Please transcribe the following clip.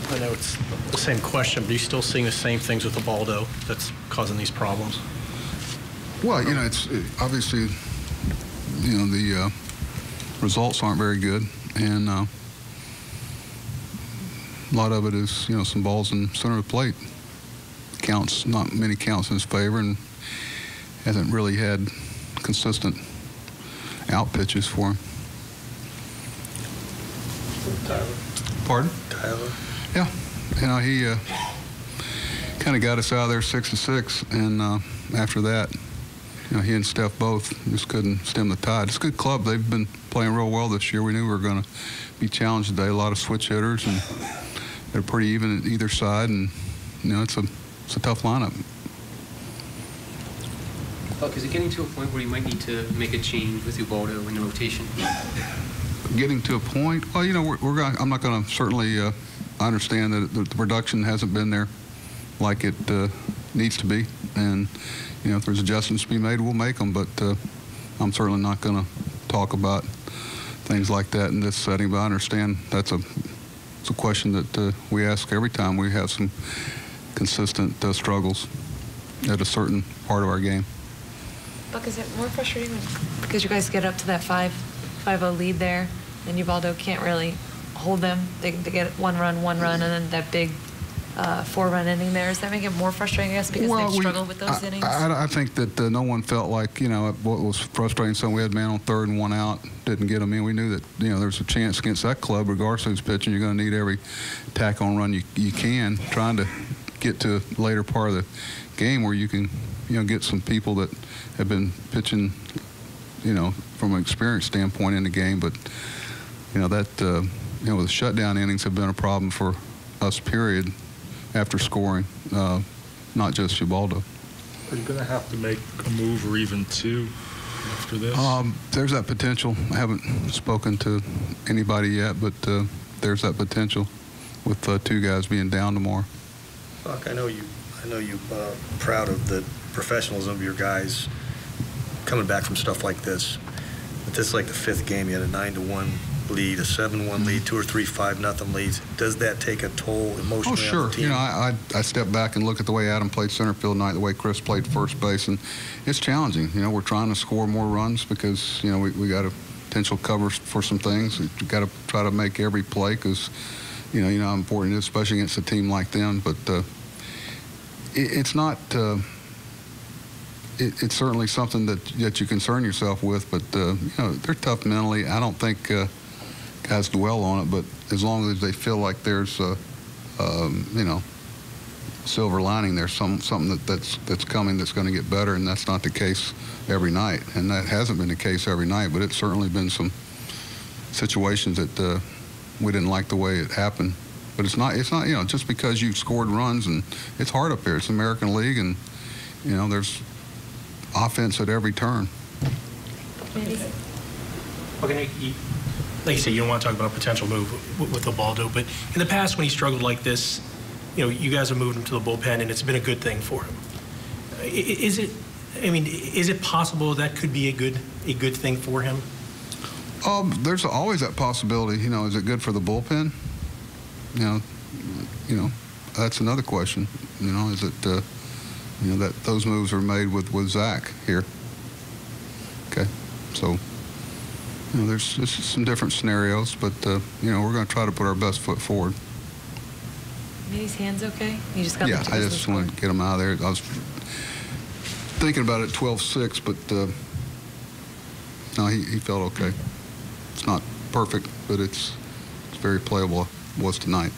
I know it's the same question, but are you still seeing the same things with Ubaldo that's causing these problems? Well, you know, it's obviously, you know, the results aren't very good, and a lot of it is, you know, some balls in center of the plate. Counts, not many counts in his favor, and hasn't really had consistent out pitches for him. Tyler. Pardon? Tyler. Yeah, you know, he kind of got us out of there 6-6, and after that, you know, he and Steph both just couldn't stem the tide. It's a good club. They've been playing real well this year. We knew we were going to be challenged today. A lot of switch hitters, and they're pretty even at either side, and you know, it's a tough lineup. Buck, is it getting to a point where you might need to make a change with Ubaldo in the rotation? Getting to a point, well, you know, I'm not going to certainly. I understand that the production hasn't been there like it needs to be, and you know, if there's adjustments to be made, we'll make them. But I'm certainly not going to talk about things like that in this setting. But I understand it's a question that we ask every time we have some consistent struggles at a certain part of our game. Buck, is it more frustrating because you guys get up to that 5-0 lead there, and Ubaldo can't really hold them? They get one run, and then that big 4-run inning there. Does that make it more frustrating, I guess, because they've struggled with those innings? I think that no one felt like, you know, what was frustrating. So we had man on third and one out, didn't get them in. We knew that, you know, there's a chance against that club, regardless of who's pitching, you're going to need every tack-on run you can, trying to get to a later part of the game where you can, you know, get some people that have been pitching, you know, from an experience standpoint in the game. But, you know, that, you know, the shutdown innings have been a problem for us, period, after scoring, not just Ubaldo. Are you going to have to make a move or even two after this? There's that potential. I haven't spoken to anybody yet, but there's that potential with two guys being down tomorrow. Buck, I know you proud of the professionalism of your guys coming back from stuff like this. But this is like the 5th game. You had a 9-1 lead, a 7-1 lead, 2 or 3 5-0 leads. Does that take a toll emotionally? Oh, sure. On the team? You know, I step back and look at the way Adam played center field tonight, the way Chris played first base, and it's challenging. You know, we're trying to score more runs because, you know, we got a potential cover for some things. We've got to try to make every play because, you know how important it is, especially against a team like them. But it's not. It's certainly something that you concern yourself with. But you know, they're tough mentally. I don't think guys dwell on it. But as long as they feel like there's you know, silver lining, there's something that's coming that's going to get better, and that's not the case every night. And that hasn't been the case every night. But it's certainly been some situations that we didn't like the way it happened. But it's not, you know, just because you've scored runs, and it's hard up here. It's the American League, and, you know, there's offense at every turn. Okay, like you said, you don't want to talk about a potential move with Ubaldo, but in the past when he struggled like this, you know, you guys have moved him to the bullpen, and it's been a good thing for him. Is it possible that could be a good thing for him? There's always that possibility. You know, is it good for the bullpen? You know, that's another question. You know, is it, you know, that those moves are made with Zach here. Okay, so, you know, there's some different scenarios, but, you know, we're going to try to put our best foot forward. His hands okay? You just got I just wanted to get him out of there. I was thinking about it 12-6, but no, he felt okay. It's not perfect, but it's very playable. Was tonight.